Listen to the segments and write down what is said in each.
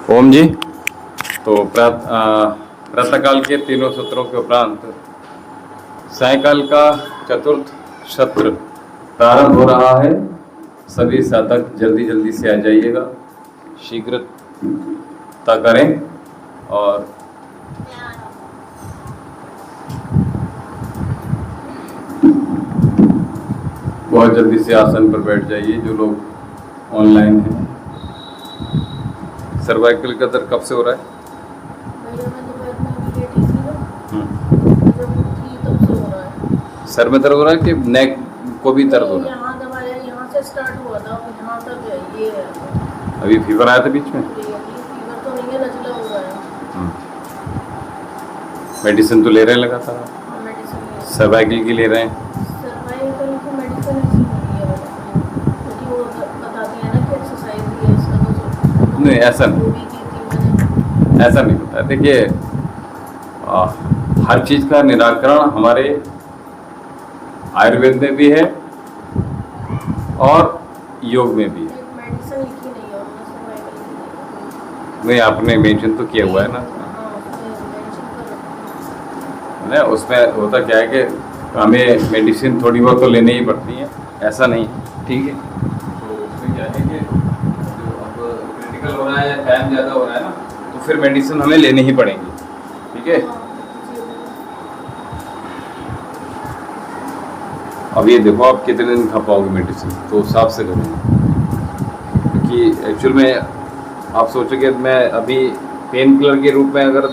ओम जी। तो प्रातःकाल के तीनों सत्रों के उपरांत सायंकाल का चतुर्थ सत्र प्रारंभ हो रहा है। सभी साधक जल्दी जल्दी से आ जाइएगा, शीघ्रता करें और बहुत जल्दी से आसन पर बैठ जाइए जो लोग ऑनलाइन हैं। सर्वाइकल का दर्द कब से हो रहा है? सर में दर्द हो रहा है कि नेक को भी दर्द हो रहा है? यहाँ दबाया, यहाँ से स्टार्ट हुआ था, यहाँ तक है, ये है। अभी फीवर आया था बीच में? फीवर तो नहीं है, नजला हो रहा है। मेडिसिन तो ले रहे हैं लगातार? हाँ, मेडिसिन सर्वाइकल की ले रहे हैं? सर्वाइकल की मेडिसिन ऐसी होती है, क्योंकि वो बताते हैं ना कि एक्सरसाइज भी है इसका, तो नहीं ऐसा नहीं, ऐसा नहीं होता है। देखिए हर चीज़ का निराकरण हमारे आयुर्वेद में भी है और योग में भी है। मेडिसिन लिखी नहीं है उन्होंने सर्वाइकल की। नहीं, आपने मेंशन तो किया हुआ है ना? नहीं, उसमें होता क्या है कि हमें मेडिसिन थोड़ी बहुत तो लेनी ही पड़ती है, ऐसा नहीं, ठीक है। तो उसमें क्या है कि जो अब क्रिटिकल हो रहा है या टाइम ज़्यादा हो रहा है ना, तो फिर मेडिसिन हमें लेनी ही पड़ेंगी, ठीक है। अब ये देखो आप कितने दिन खा पाओगे मेडिसिन, तो उस हिसाब से करें। क्योंकि एक्चुअल में आप सोचोगे मैं अभी पेन किलर के रूप में अगर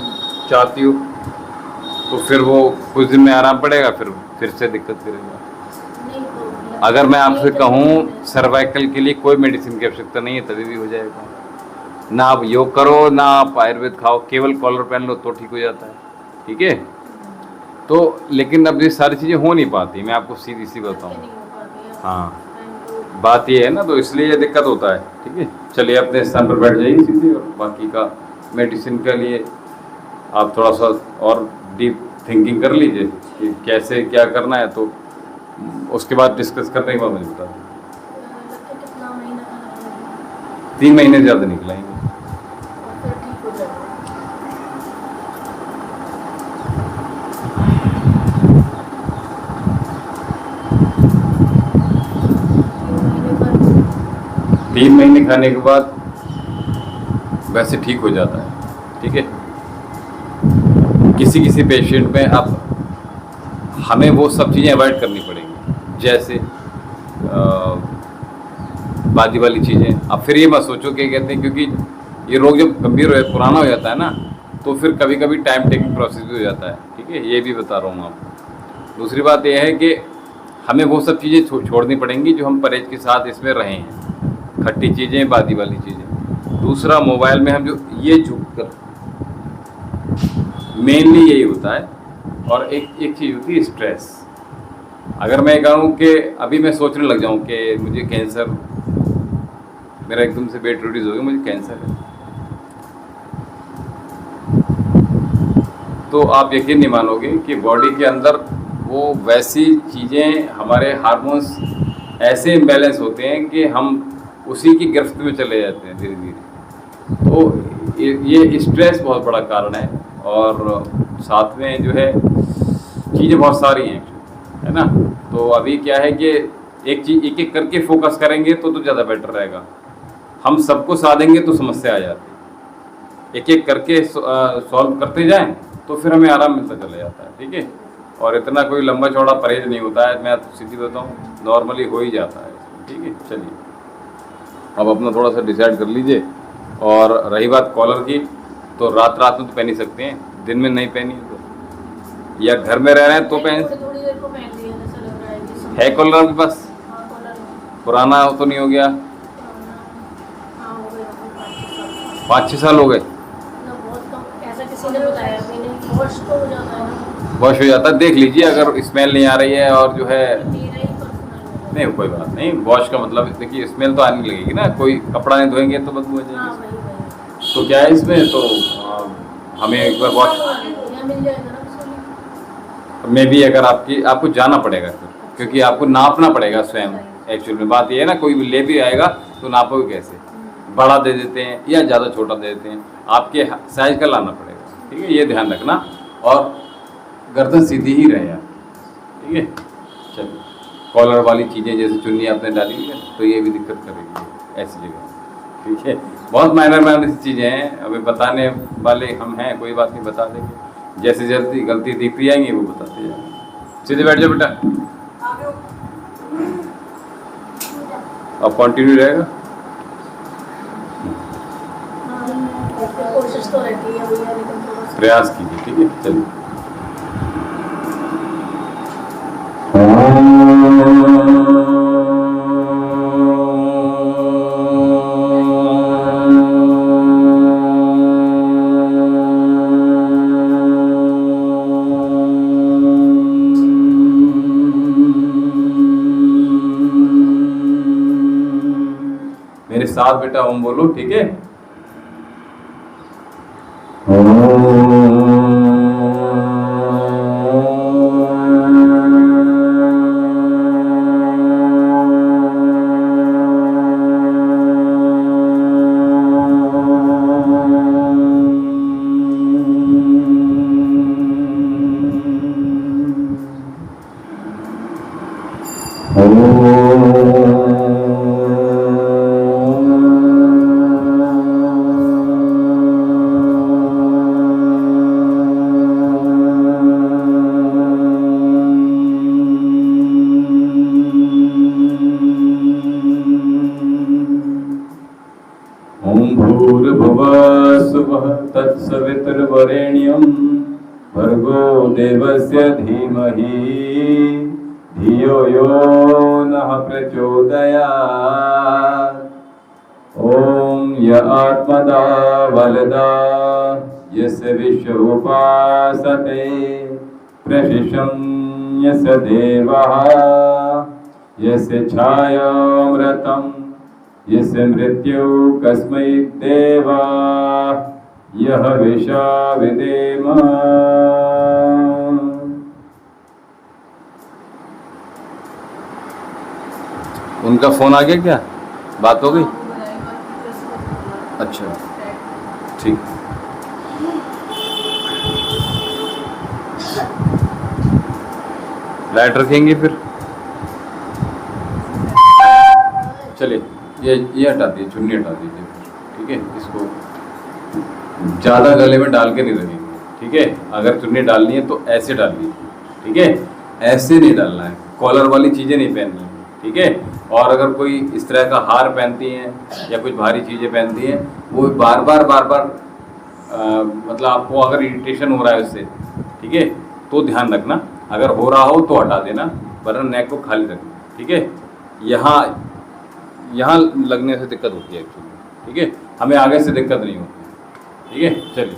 चाहती हूँ तो फिर वो कुछ दिन में आराम पड़ेगा, फिर से दिक्कत करेगा। अगर मैं आपसे कहूँ सर्वाइकल के लिए कोई मेडिसिन की आवश्यकता नहीं है, तभी भी हो जाएगा। ना आप योग करो ना आप आयुर्वेद खाओ, केवल कॉलर पहन लो तो ठीक हो जाता है, ठीक है। तो लेकिन अब ये सारी चीज़ें हो नहीं पाती, मैं आपको सीधी सी बताऊँ। हाँ, बात ये है ना, तो इसलिए ये दिक्कत होता है, ठीक है। चलिए अपने स्थान पर बैठ जाइए सीधे, और बाकी का मेडिसिन के लिए आप थोड़ा सा और डीप थिंकिंग कर लीजिए कि कैसे क्या करना है, तो उसके बाद डिस्कस करने के बाद मुझे बता दें। 3 महीने ज़्यादा निकलाएंगे। 3 महीने खाने के बाद वैसे ठीक हो जाता है, ठीक है। किसी किसी पेशेंट में अब हमें वो सब चीज़ें अवॉइड करनी पड़ेंगी, जैसे बादी वाली चीज़ें। अब फिर ये मत सोचो कि कहते हैं, क्योंकि ये रोग जब गंभीर हो पुराना हो जाता है ना, तो फिर कभी कभी टाइम टेकिंग प्रोसेस भी हो जाता है, ठीक है। ये भी बता रहा हूँ आपको। दूसरी बात यह है कि हमें वो सब चीज़ें छोड़नी पड़ेंगी जो हम परहेज के साथ इसमें रहे हैं, खट्टी चीज़ें, बादी वाली चीज़ें। दूसरा, मोबाइल में हम जो ये झुक कर, मेनली यही होता है। और एक चीज़ होती है स्ट्रेस। अगर मैं कहूँ कि अभी मैं सोचने लग जाऊँ कि मुझे कैंसर, मेरा एकदम से वेट रिड्यूस हो गया, मुझे कैंसर है, तो आप यकीन नहीं मानोगे कि बॉडी के अंदर वो वैसी चीज़ें, हमारे हार्मोन्स ऐसे इम्बैलेंस होते हैं कि हम उसी की गिरफ्त में चले जाते हैं धीरे धीरे। तो ये स्ट्रेस बहुत बड़ा कारण है, और साथ में जो है चीज़ें बहुत सारी हैं, है ना। तो अभी क्या है कि एक चीज़ एक एक करके फोकस करेंगे तो ज़्यादा बेटर रहेगा। हम सबको साधेंगे तो समस्या आ जाती है, एक एक करके सॉल्व करते जाएं तो फिर हमें आराम मिलता चला जाता है, ठीक है। और इतना कोई लंबा चौड़ा परहेज नहीं होता है, मैं तो सीधी बताऊँ, नॉर्मली हो ही जाता है, ठीक है। चलिए अब अपना थोड़ा सा डिसाइड कर लीजिए। और रही बात कॉलर की, तो रात रात में तो पहन ही सकते हैं, दिन में नहीं पहनी तो, या घर में रह रहे हैं तो पहन है। कॉलर आपके पास पुराना हो तो नहीं हो गया? 5-6 साल हो गए। वॉश हो जाता है, देख लीजिए अगर स्मेल नहीं आ रही है, और जो है नहीं, कोई बात नहीं। वॉश का मतलब देखिए स्मेल तो आने लगेगी ना, कोई कपड़ा नहीं धोएंगे तो बदबू हो जाएगी। तो क्या है इसमें, तो हमें एक बार वॉश में भी, अगर आपको जाना पड़ेगा फिर, क्योंकि आपको नापना पड़ेगा स्वयं। एक्चुअल में बात ये है ना, कोई भी ले भी आएगा तो नापोगे कैसे? बड़ा दे देते हैं या ज़्यादा छोटा दे देते हैं, आपके साइज का लाना पड़ेगा, ठीक है, ये ध्यान रखना। और गर्दन सीधी ही रहे आप, ठीक है। चलिए, कॉलर वाली चीज़ें जैसे चुन्नी आपने डाली है तो ये भी दिक्कत करेगी ऐसी जगह, ठीक है। बहुत माइनर माइनर सी चीज़ें हैं, अभी बताने वाले हम हैं, कोई बात नहीं, बता देंगे। जैसे जल्दी गलती दिखती जाएंगी वो बताते जाएंगे। सीधे बैठ जाओ बेटा, अब कंटिन्यू रहेगा। कोशिश तो रहती है भैया, लेकिन थोड़ा सा प्रयास कीजिए, ठीक है। चलिए, मेरे साथ बेटा ओम बोलो, ठीक है। भूर्भुवस्सुवः तत्सवितुर्वरेण्यं भर्गो देवस्य धीमहि धियो यो नः प्रचोदयात्। ॐ य आत्मदा वलदा यस्य विश्वोपासते प्रशिशं यस्य देवः यस्य छायामृतम् यस्य मृत्यु कस्मै देवा यह विशा विदेम। उनका फोन आ गया क्या, बात हो गई? अच्छा, ठीक। लाइट रखेंगे फिर, चलिए ये हटा दीजिए, चुन्नी हटा दीजिए, ठीक है। इसको ज़्यादा गले में डाल के नहीं रखेंगे, ठीक है। अगर चुन्नी डालनी है तो ऐसे डाल लीजिए, ठीक है, ऐसे नहीं डालना है, कॉलर वाली चीज़ें नहीं पहननी है, ठीक है। और अगर कोई इस तरह का हार पहनती हैं या कुछ भारी चीज़ें पहनती हैं, वो बार बार मतलब आपको अगर इरिटेशन हो रहा है उससे, ठीक है, तो ध्यान रखना, अगर हो रहा हो तो हटा देना, वरना नेक को खाली रखना, ठीक है। यहाँ लगने से दिक्कत होती है एक्चुअली, ठीक है, हमें आगे से दिक्कत नहीं होती, ठीक है। चलिए,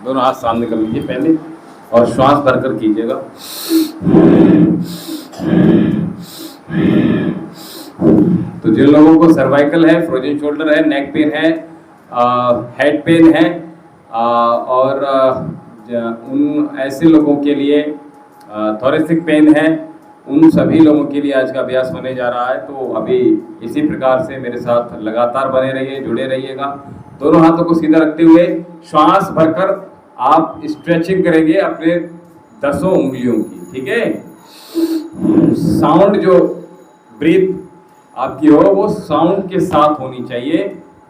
दोनों हाथ सामने कर लीजिए पहले और श्वास भरकर कीजिएगा। तो जिन लोगों को सर्वाइकल है, फ्रोजन शोल्डर है, नेक पेन है, हेड पेन है, और उन ऐसे लोगों के लिए थोरेसिक पेन है, उन सभी लोगों के लिए आज का अभ्यास होने जा रहा है। तो अभी इसी प्रकार से मेरे साथ लगातार बने रहिए, जुड़े रहिएगा। दोनों हाथों को सीधा रखते हुए श्वास भरकर आप स्ट्रेचिंग करेंगे अपने 10 उंगलियों की, ठीक है। साउंड जो ब्रीथ आपकी हो वो साउंड के साथ होनी चाहिए,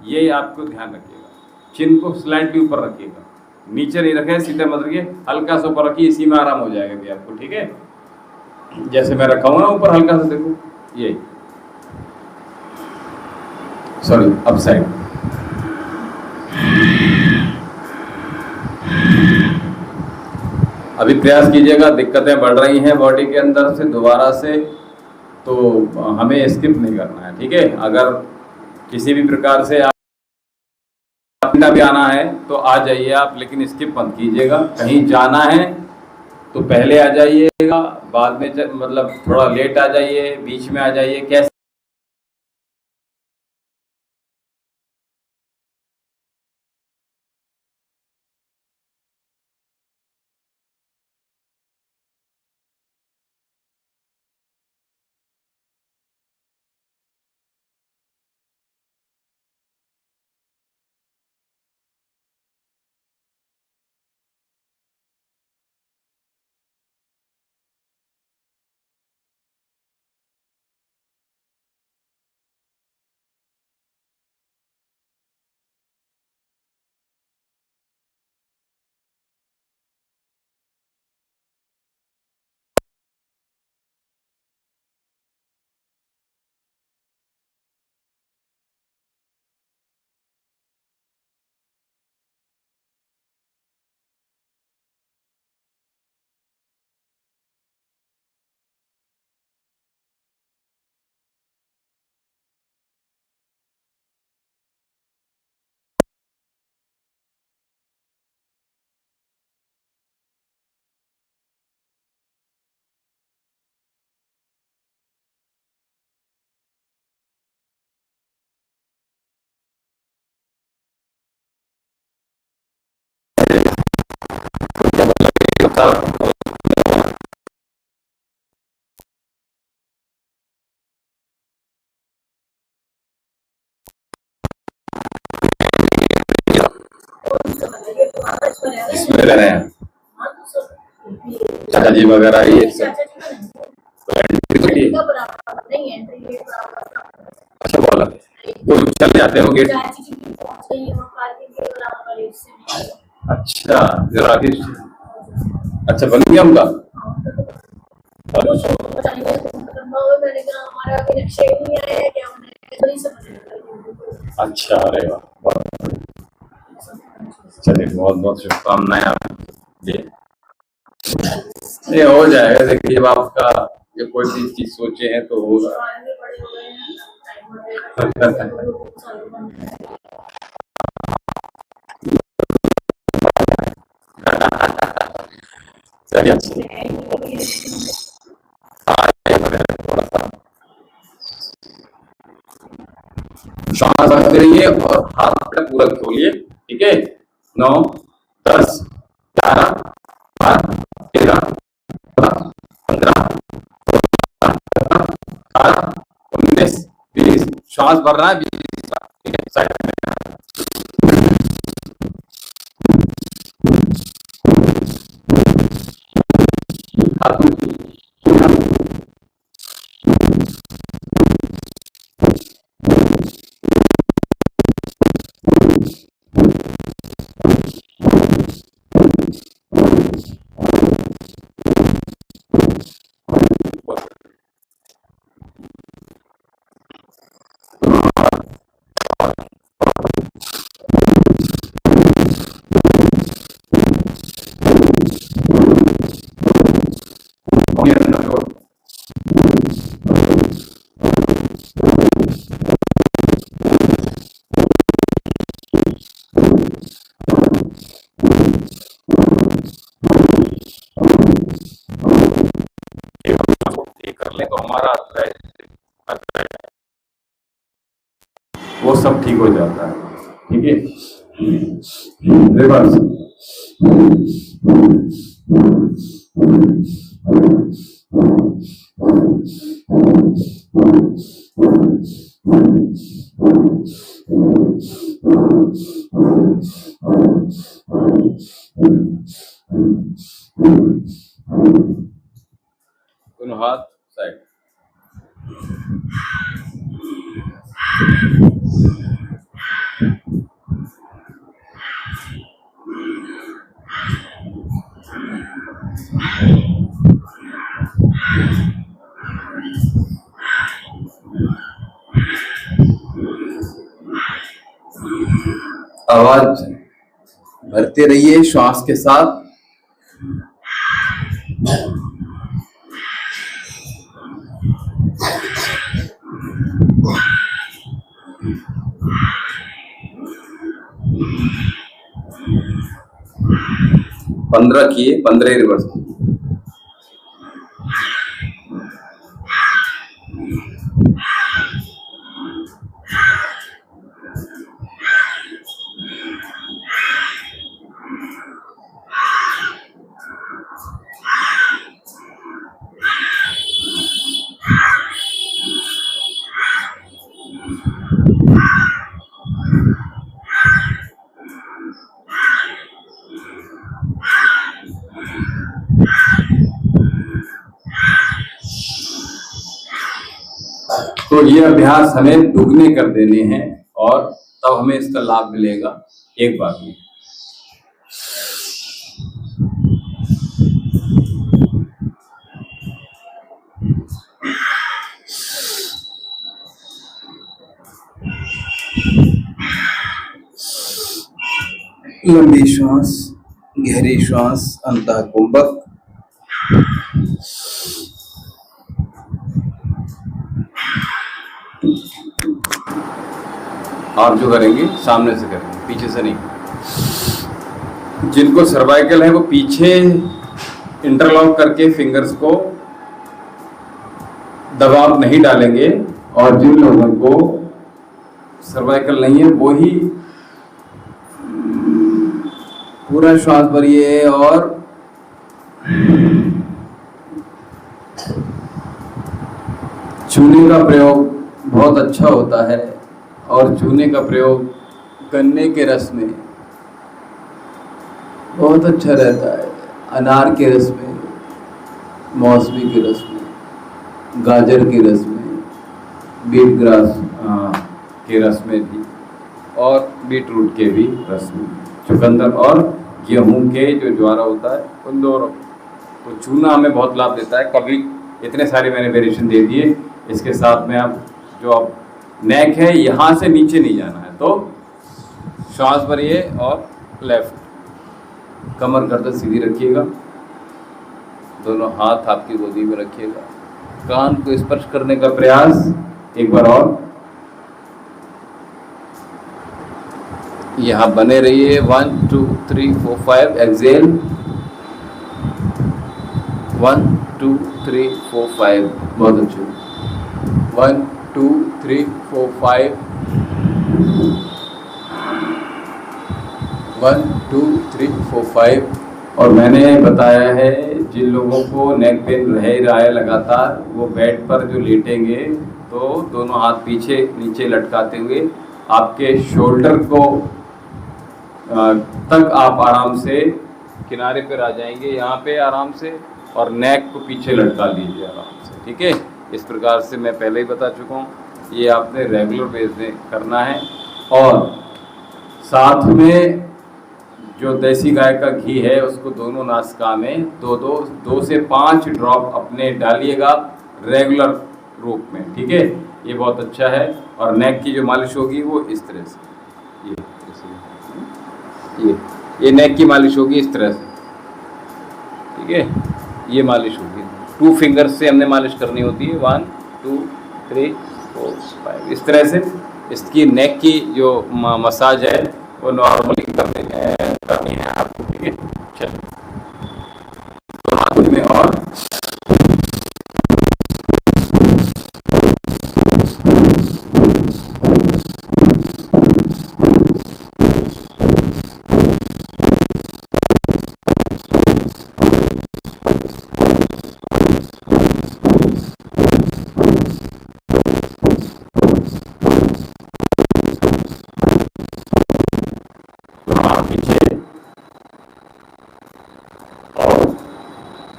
ये आपको ध्यान रखिएगा। चिन को स्लाइटली ऊपर रखिएगा, नीचे नहीं रखें, सीधे मत रखिए, हल्का सा ऊपर रखिए, इसी में आराम हो जाएगा भी आपको, ठीक है। जैसे मैं रखा हूं ना ऊपर, हल्का सा देखो, ये सॉरी अप साइड। अभी प्रयास कीजिएगा, दिक्कतें बढ़ रही हैं बॉडी के अंदर से दोबारा से, तो हमें स्किप नहीं करना है, ठीक है। अगर किसी भी प्रकार से आपने भी आना है तो आ जाइए आप, लेकिन स्किप मत कीजिएगा। कहीं जाना है तो पहले आ जाइएगा, बाद में मतलब थोड़ा लेट आ जाइए, बीच में आ जाइए, कैसे इसमें रह रहे हैं चाचा जी वगैरह ये सब। अच्छा बोला वो चल जाते हो गेट। अच्छा जरा अच्छा बन गया उनका। अच्छा अरे वाह चलिए बहुत बहुत शुभकामनाएं आपको। ये हो जाएगा। देखिए जब आपका जब कोई भी चीज सोचे हैं तो होगा। श्वास रखते रहिए और हाथ अपना पूरा खोलिए। ठीक है 9 10 11 12 13 15 18 19 20 श्वास भर रहा है 20 का। ठीक है साइड में कर ले तो हमारा वो सब ठीक हो जाता है। ठीक है रिवर्स दोनों हाथ साइड। आवाज भरते रहिए श्वास के साथ। पंद्रह किए 15 रिवर्स। तो ये अभ्यास हमें दुगने कर देने हैं और तब हमें इसका लाभ मिलेगा एक बार में। लंबी श्वास, गहरी श्वास, अंतः कुंभक। आप जो करेंगे सामने से करेंगे, पीछे से नहीं। जिनको सर्वाइकल है वो पीछे इंटरलॉक करके फिंगर्स को दबाव नहीं डालेंगे, और जिन लोगों को सर्वाइकल नहीं है वो ही पूरा श्वास भरिए और चूने का प्रयोग बहुत अच्छा होता है और चूने का प्रयोग गन्ने के रस में बहुत अच्छा रहता है, अनार के रस में, मौसमी के रस में, गाजर के रस में, बीट ग्रास के रस में भी, और बीटरूट के भी रस में, चुकंदर और गेहूं के जो ज्वारा होता है उन दोनों। तो चूना हमें बहुत लाभ देता है। कभी इतने सारे मैंने वेरिएशन दे दिए। इसके साथ में आप जो आप नेक है यहाँ से नीचे नहीं जाना है, तो श्वास भरिए और लेफ्ट, कमर गर्दन सीधी रखिएगा, दोनों हाथ आपकी गोदी में रखिएगा, कान को स्पर्श करने का प्रयास एक बार और, यहाँ बने रहिए। 1 2 3 4 5 एक्सेल, 1 2 3 4 5, बहुत अच्छे, 1 2 3 4 5, 1 2 3 4 5। और मैंने बताया है जिन लोगों को नेक पेन रह रहा है लगातार, वो बेड पर जो लेटेंगे तो दोनों हाथ पीछे नीचे लटकाते हुए आपके शोल्डर को तक आप आराम से किनारे पर आ जाएंगे, यहाँ पे आराम से, और नेक को पीछे लटका दीजिए आराम से, ठीक है। इस प्रकार से मैं पहले ही बता चुका हूँ, ये आपने रेगुलर बेस में करना है। और साथ में जो देसी गाय का घी है उसको दोनों नासिका में दो से 5 ड्रॉप अपने डालिएगा रेगुलर रूप में, ठीक है। ये बहुत अच्छा है। और नेक की जो मालिश होगी वो इस तरह से, ये नेक की मालिश होगी इस तरह से, ठीक है। ये मालिश होगी 2 फिंगर्स से हमने मालिश करनी होती है, 1 2 3 4 5 इस तरह से। इसकी नेक की जो मसाज है वो नॉर्मली करनी है आपको, ठीक है। चलिए तो हाथ में और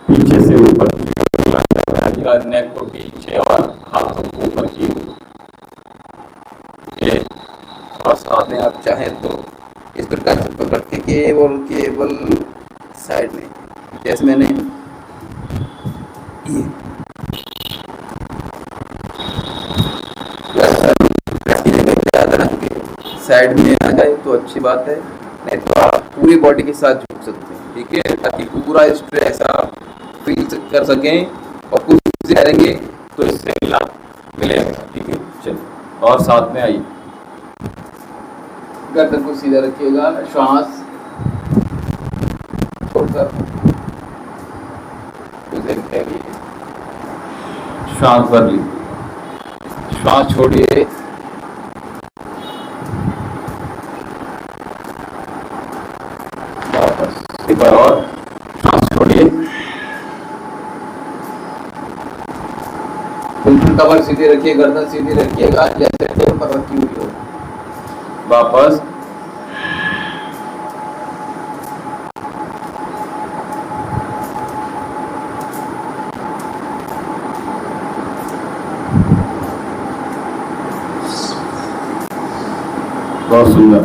पीछे से ऊपर नेक को पीछे और हाथों को ऊपर की, और साथ में आप चाहें तो इस प्रकार से पकड़ के केवल साइड में, जैसे मैंने ये साइड में आ जाए तो अच्छी बात है, नहीं तो आप पूरी बॉडी के साथ झुक सकते हैं, ठीक है, ताकि पूरा स्ट्रेस आप फील कर सकें और कुछ से करेंगे तो इससे लाभ मिलेगा, ठीक है। चलिए और साथ में आइए, गर्दन को सीधा रखिएगा, श्वास छोड़कर श्वास भर ली, श्वास छोड़िए, वापस एक बार और श्वास छोड़िए, बिल्कुल कमर सीधी रखिए, गर्दन सीधी रखिएगा जैसे टेबल पर रखी हुई हो, वापस बहुत सुंदर।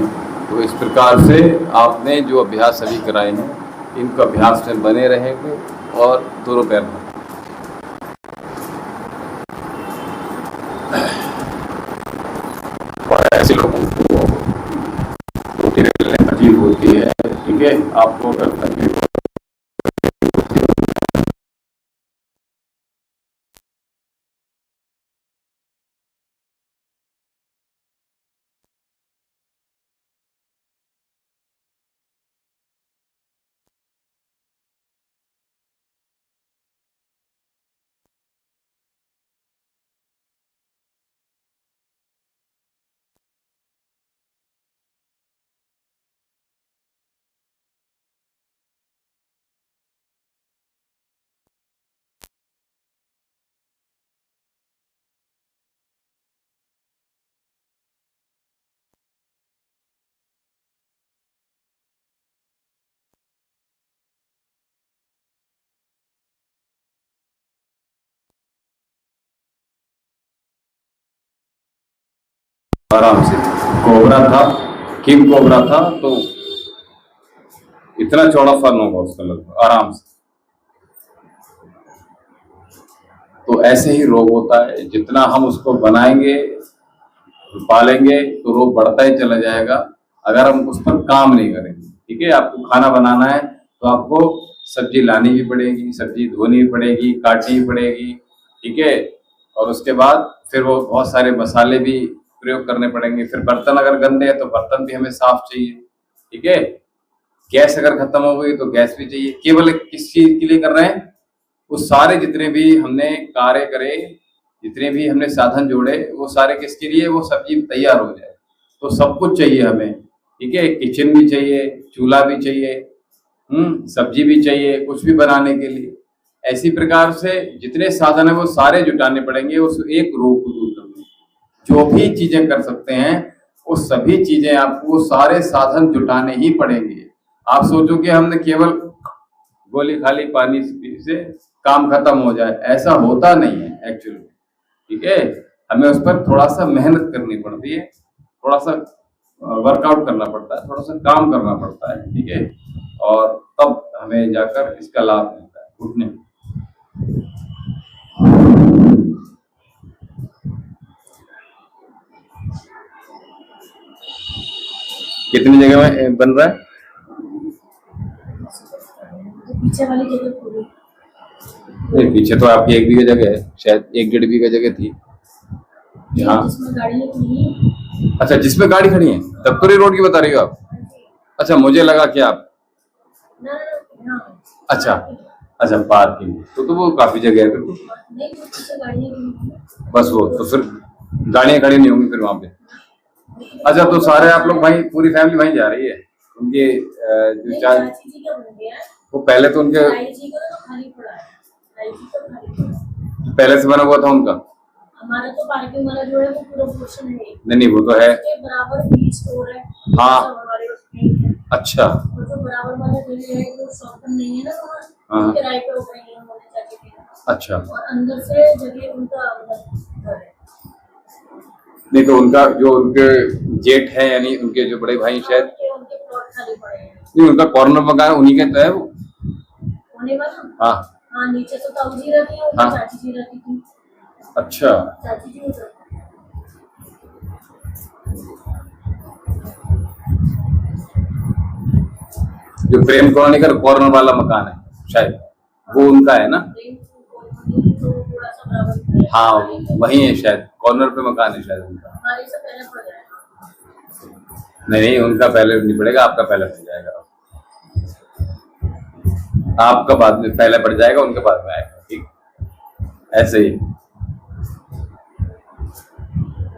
तो इस प्रकार से आपने जो अभ्यास अभी कराए हैं इनको अभ्यास में बने रहेंगे और दोनों पैर में ऐसे लोगों को रोटी तकलीफ होती है, ठीक है, आपको तकलीफ आराम से। कोबरा था, किंग कोबरा था, तो इतना चौड़ा फन होगा उसका लगभग आराम से। तो ऐसे ही रोग होता है, जितना हम उसको बनाएंगे पालेंगे तो रोग बढ़ता ही चला जाएगा अगर हम उस पर काम नहीं करेंगे। ठीक है, आपको खाना बनाना है तो आपको सब्जी लानी भी पड़ेगी, सब्जी धोनी भी पड़ेगी, काटनी भी पड़ेगी। ठीक है, और उसके बाद फिर वो बहुत सारे मसाले भी प्रयोग करने पड़ेंगे। फिर बर्तन अगर गंदे हैं तो बर्तन भी हमें साफ चाहिए। ठीक है, गैस अगर खत्म हो गई तो गैस भी चाहिए। केवल किस चीज के लिए कर रहे हैं? वो सारे जितने भी हमने कार्य करे, जितने भी हमने साधन जोड़े, वो सारे किसके लिए? वो सब्जी तैयार हो जाए तो सब कुछ चाहिए हमें। ठीक है, किचन भी चाहिए, चूल्हा भी चाहिए, सब्जी भी चाहिए, कुछ भी बनाने के लिए। ऐसी प्रकार से जितने साधन है वो सारे जुटाने पड़ेंगे उस एक रोग को दूर करने। जो भी चीजें कर सकते हैं वो सभी चीजें आपको सारे साधन जुटाने ही पड़ेंगे। आप सोचो कि हमने केवल गोली खाली पानी से काम खत्म हो जाए, ऐसा होता नहीं है एक्चुअली। ठीक है, हमें उस पर थोड़ा सा मेहनत करनी पड़ती है, थोड़ा सा वर्कआउट करना पड़ता है, थोड़ा सा काम करना पड़ता है। ठीक है, और तब हमें जाकर इसका लाभ मिलता है उठने में। कितनी जगह में बन रहा है? पीछे वाली जगह पूरी नहीं, पीछे तो आपकी 1 बीघा जगह है, शायद 1-1.5 बीघा जगह थी यहाँ। जिसमें गाड़ी खड़ी अच्छा, जिसमें गाड़ी खड़ी है तब तो रोड की बता रही हो आप? अच्छा, मुझे लगा कि आप है। अच्छा अच्छा पार्किंग, तो वो काफी जगह है फिर तो। नहीं, पीछे गाड़ियाँ बस वो तो फिर गाड़ियां खड़ी नहीं होंगी फिर वहां पे। अच्छा, तो सारे आप लोग भाई, पूरी फैमिली वहीं जा रही है? उनके जो चाची जी का बन गया है, वो पहले तो उनके ताई जी का तो खाली पड़ा है, ताई जी का खाली पड़ा है। पहले से बना हुआ था उनका? हमारा तो पार्किंग वाला जो है वो पूरा पोर्शन है, नहीं वो तो है, उसके बराबर भी स्टोर है। हाँ। सब हमारे उसमें ही है। अच्छा, और जो बराबर वाला जगह है वो शॉप नहीं है ना, हाँ। वहाँ किराए पे हो गई है उन्होंने चाची के। अच्छा, और अंदर से जगह उनका घर है। नहीं तो उनका जो उनके जेठ है, यानी उनके जो बड़े भाई शायद, उनके प्लॉट खाली पड़े हैं। नहीं उनका कॉर्नर मकान उन्हीं के तो है वो होने वाला। हाँ हाँ, नीचे तो ताऊ जी रहती है, ऊपर हाँ। चाची जी रहती थी। अच्छा, चाची जी उधर। जो प्रेम कॉलोनी का कॉर्नर वाला मकान है शायद वो उनका है ना? तो थोड़ा सा बराबर है। हाँ, वही है शायद, कॉर्नर पे मकान है शायद उनका। हमारे से पहले पड़ जाएगा। नहीं, उनका पहले नहीं पड़ेगा, आपका पहले पड़ जाएगा। आपका बाद में पहले पड़ जाएगा, उनके बाद में आएगा। ठीक, ऐसे ही।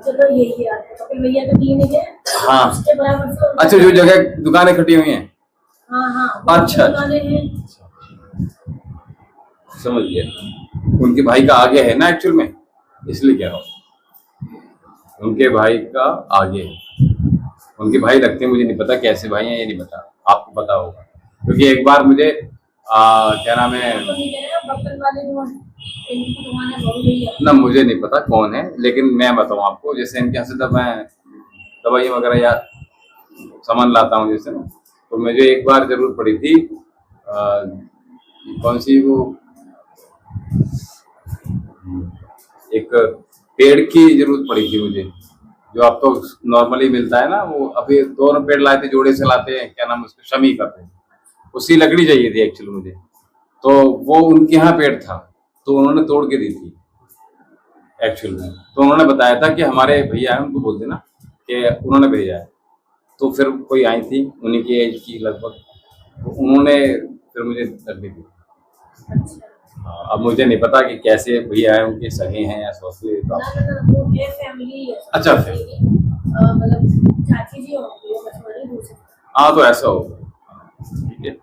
चलो यही है, कपिल भैया का क्लिनिक है। हाँ, उसके बराबर से। अच्छा, जो जगह दुकानें खड़ी हुई हैं। हाँ हाँ, अच्छा, दुकानें हैं। समझ गया। उनके भाई का आगे है ना एक्चुअल में, इसलिए कह रहा हूँ उनके भाई का आगे है। उनके भाई लगते हैं, मुझे नहीं पता कैसे भाई हैं, ये नहीं पता, आपको पता होगा क्योंकि एक बार मुझे क्या नाम है ना, मुझे नहीं पता कौन है, लेकिन मैं बताऊँ आपको, जैसे इनके यहाँ से मैं दवाई वगैरह या सामान लाता हूँ जैसे, तो मुझे एक बार जरूरत पड़ी थी कौन सी वो एक पेड़ की जरूरत पड़ी थी मुझे, जो आप तो नॉर्मली मिलता है ना, वो अभी दोनों पेड़ लाए थे, जोड़े से लाते हैं, क्या नाम उसको, शमी का पेड़, उसी लकड़ी चाहिए थी एक्चुअली मुझे। तो वो उनके यहाँ पेड़ था, तो उन्होंने तोड़ के दी थी एक्चुअल में। तो उन्होंने बताया था कि हमारे भैया है, उनको बोल देना कि उन्होंने भेजा है। तो फिर कोई आई थी उन्हीं की एज की लगभग, तो उन्होंने फिर मुझे रख दी थी। अब मुझे नहीं पता कि कैसे भैया है, उनके सगे हैं या सौसे। तो अच्छा, मतलब चाची जी होंगी, वो मछुआरी दूसरी। हाँ, तो ऐसा होगा, ठीक है।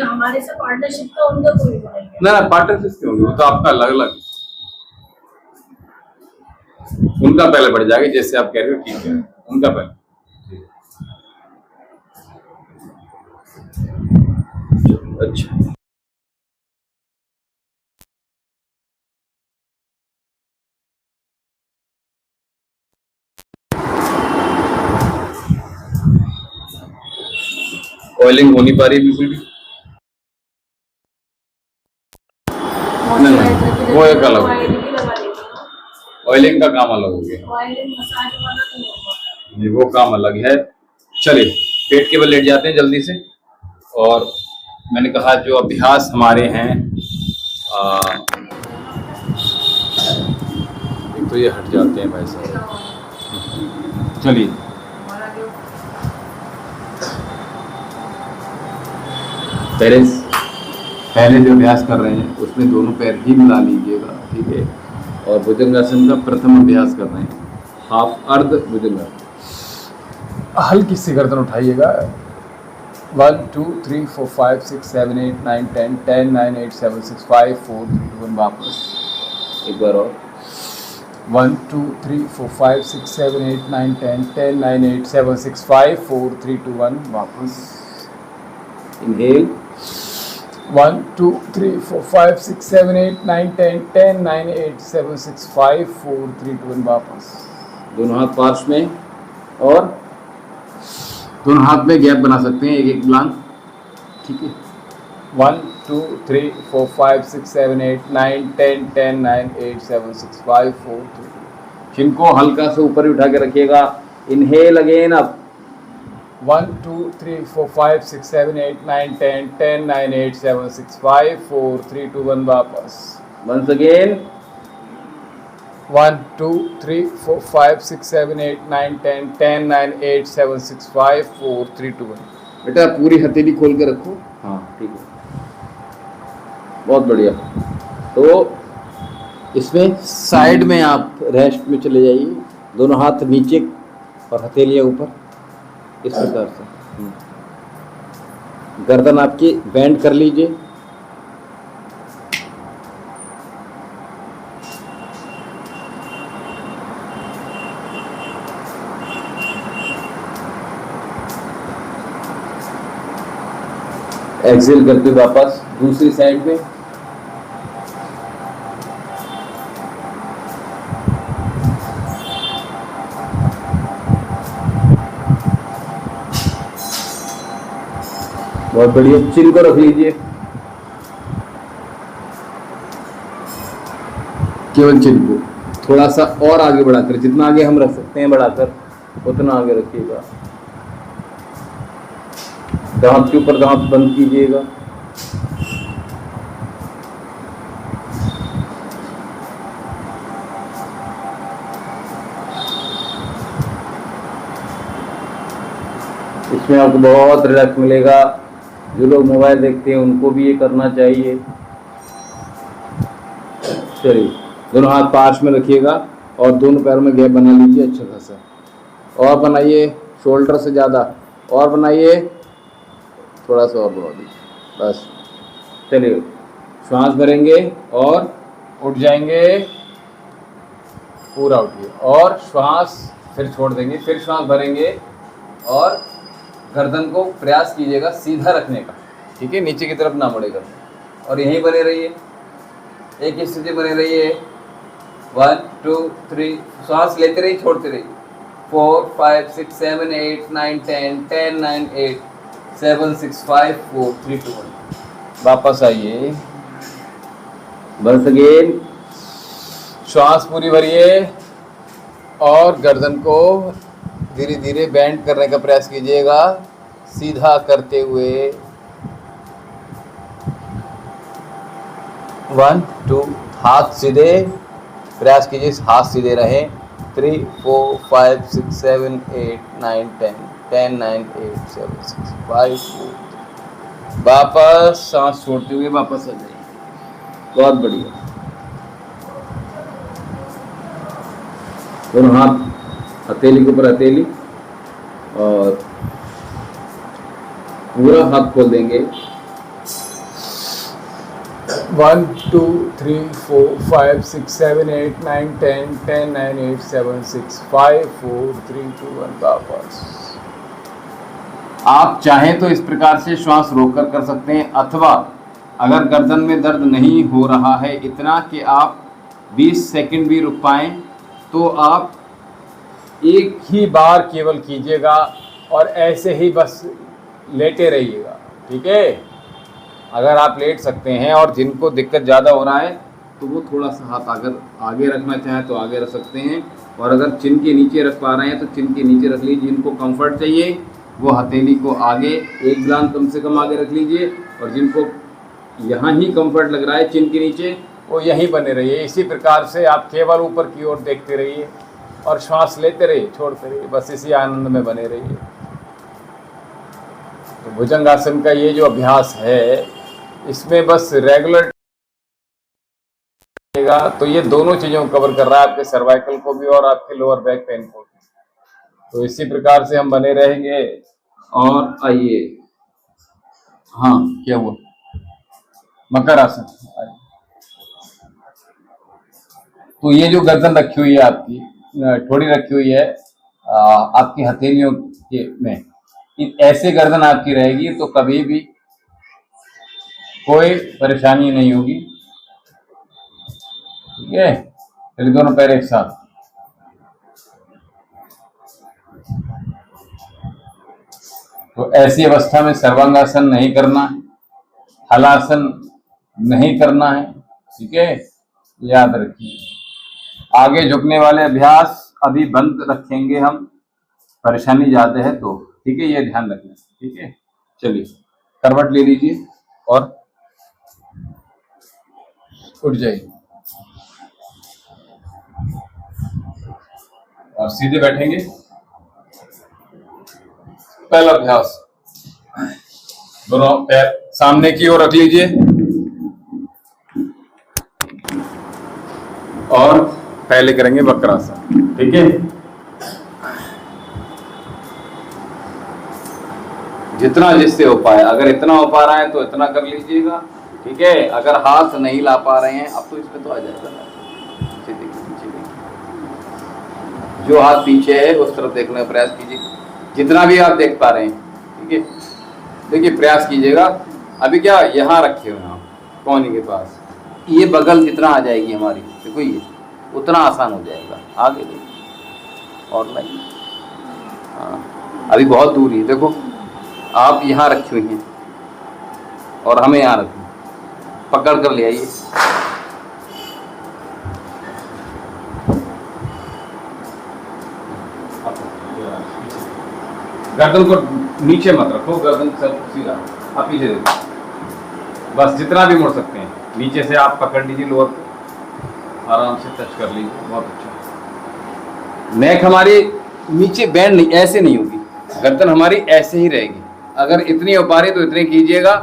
हमारे से पार्टनरशिप का उनका कोई नहीं है। ना पार्टनरशिप क्यों होगी, वो तो आपका अलग अलग, उनका पहले बढ़ जाएगा, जैसे आप कह रहे हो, ठीक है, उनका पहले। अच्छा। ऑयलिंग हो नहीं पा रही बिल्कुल भी। मॉइस्चराइजर की वो एक जगह अलग। ऑयल भी लगा देती हूँ। ऑयलिंग का काम अलग हो गया, ऑयलिंग मसाज वाला नहीं होगा। ये वो काम अलग है। चलिए पेट के बल लेट जाते हैं जल्दी से। और मैंने कहा जो अभ्यास हमारे हैं, एक तो ये हट जाते हैं भाई साहब। चलिए पहले जो अभ्यास कर रहे हैं उसमें दोनों पैर ही मिला लीजिएगा, ठीक है। और भुजंगासन का प्रथम अभ्यास कर रहे हैं, हाफ अर्ध भुजंगासन। हल्की सी गर्दन उठाइएगा। 1 2 3 4 5 6 7 8 9 10 10 9 8 7 6 5 4 3 2 1 वापस एक बार और। 1 2 3 4 5 6 7 8 9 10 10 9 8 7 6 5 4 3 2 1 वापस। इनहेल 1 2 3 4 5 6 7 8 9 10 10 9 8 7 6 5 4 3 2 1 वापस। दोनों हाथ पार्श्व में और दोनों हाथ में गैप बना सकते हैं, एक एक ब्लांक, ठीक है। 1 2 3 4 5 6 7 8 9 10 10 9 8 7 6 5 4 3 2। चिन को हल्का से ऊपर ही उठा के रखिएगा। इनहेल अगेन अप 1 2 3 4 5 6 7 8 9 10 10 9 8 7 6 5 4 3 2 1 वापस। Once again 1 2 3 4 5 6 7 8 9 10 10 9 8 7 6 5 4 3 2 1। बेटा पूरी हथेली खोल के रखो, हाँ ठीक है, बहुत बढ़िया। तो इसमें साइड में आप रेस्ट में चले जाइए, दोनों हाथ नीचे और हथेलियाँ ऊपर, इस प्रकार से। गर्दन आपकी बेंड कर लीजिए। एक्सेल करते हुए वापस दूसरी साइड में। बहुत बढ़िया, चिन को रख लीजिए, केवल चिन को थोड़ा सा और आगे बढ़ाकर, जितना आगे हम रख सकते हैं बढ़ाकर उतना आगे रखिएगा। दांत के ऊपर दांत बंद कीजिएगा। इसमें आपको बहुत रिलैक्स मिलेगा। जो लोग मोबाइल देखते हैं उनको भी ये करना चाहिए। चलिए दोनों हाथ पार्श्व में रखिएगा और दोनों पैरों में गैप बना लीजिए अच्छा खासा। और बनाइए शोल्डर से ज़्यादा, और बनाइए, थोड़ा सा और बढ़ा दीजिए बस। चलिए श्वास भरेंगे और उठ जाएंगे, पूरा उठिए और श्वास फिर छोड़ देंगे, फिर श्वास भरेंगे और गर्दन को प्रयास कीजिएगा सीधा रखने का, ठीक है, नीचे की तरफ ना मुड़ेगा। और यहीं बने रहिए, एक ही स्थिति बने रहिए। 1 2 3 श्वास लेते रहिए, छोड़ते रहिए। 4 5 6 7 8 9 10 10 9 8 7 6 5 4 3 2 1। वापस आइए, वंस अगेन श्वास पूरी भरिए और गर्दन को धीरे धीरे बेंड करने का प्रयास कीजिएगा, सीधा करते हुए। 1 2 हाथ सीधे, प्रयास कीजिए हाथ सीधे रहें। 3 4 5 6 7 8 9 10 10 9 8 7 6 5 4। वापस सांस छोड़ते हुए वापस आ जाइए। बहुत बढ़िया। दोनों हाथ हथेली के ऊपर हथेली और पूरा हाथ खोल देंगे। 1 2 3 4 5 6 7 8 9 10 10 9 8 7 6 5 4 3 2 1 वापस। आप चाहें तो इस प्रकार से श्वास रोककर कर सकते हैं, अथवा अगर गर्दन में दर्द नहीं हो रहा है इतना कि आप 20 सेकंड भी रुक पाएं, तो आप एक ही बार केवल कीजिएगा और ऐसे ही बस लेटे रहिएगा, ठीक है। अगर आप लेट सकते हैं और जिनको दिक्कत ज़्यादा हो रहा है तो वो थोड़ा सा हाथ अगर आगे रखना चाहें तो आगे रख सकते हैं, और अगर चिन के नीचे रख पा रहे हैं तो चिन के नीचे रख लीजिए। जिनको कंफर्ट चाहिए वो हथेली को आगे एक ग्राम कम से कम आगे रख लीजिए, और जिनको यहाँ ही कंफर्ट लग रहा है चिन के नीचे वो यहीं बने रहिए। इसी प्रकार से आप केवल ऊपर की ओर देखते रहिए और श्वास लेते रहिए, छोड़ते रहिए, बस इसी आनंद में बने रहिए। तो भुजंगासन का ये जो अभ्यास है इसमें बस रेगुलर तो ये दोनों चीज़ों को कवर कर रहा है, आपके सर्वाइकल को भी और आपके लोअर बैक पेन को भी। तो इसी प्रकार से हम बने रहेंगे। और आइए, हाँ क्या हुआ, मकर आसन। तो ये जो गर्दन रखी हुई है आपकी, ठोड़ी रखी हुई है आपकी हथेलियों के में, ऐसे गर्दन आपकी रहेगी तो कभी भी कोई परेशानी नहीं होगी, ठीक है। चलिए दोनों पैर एक साथ, तो ऐसी अवस्था में सर्वांगासन नहीं करना है, हलासन नहीं करना है, ठीक है, याद रखिए। आगे झुकने वाले अभ्यास अभी बंद रखेंगे हम, परेशानी ज्यादा है तो, ठीक है, ये ध्यान रखना, ठीक है। चलिए करवट ले लीजिए और उठ जाइए और सीधे बैठेंगे। पहला अभ्यास, दोनों पैर सामने की ओर रख लीजिए और पहले करेंगे वक्रासन, ठीक है। जितना जिससे हो पाए, अगर इतना हो पा रहा है तो इतना कर लीजिएगा, ठीक है। अगर हाथ नहीं ला पा रहे हैं, अब तो इसमें तो आ जाएगा, पीछे देखिए, पीछे देखिए, जो हाथ पीछे है उस तरफ देखने का प्रयास कीजिए, जितना भी आप देख पा रहे हैं, ठीक है। देखिए प्रयास कीजिएगा। अभी क्या यहाँ रखे हुए हैं कोहनी के पास, ये बगल जितना आ जाएगी हमारी, देखो ये उतना आसान हो जाएगा। आगे देखो और लाइन, हाँ अभी बहुत दूर ही, देखो आप यहाँ रखी हुई हैं और हमें यहाँ रखें, पकड़ कर ले आइए। गर्दन को नीचे मत रखो, गर्दन सब सीधा, आप पीछे देखो, बस जितना भी मुड़ सकते हैं नीचे से आप पकड़ लीजिए, लोअर को आराम से टच कर लीजिए, बहुत अच्छा। नेक हमारी नीचे बैंड नहीं, ऐसे नहीं होगी, गर्दन हमारी ऐसे ही रहेगी। अगर इतनी हो पा रही तो इतनी कीजिएगा,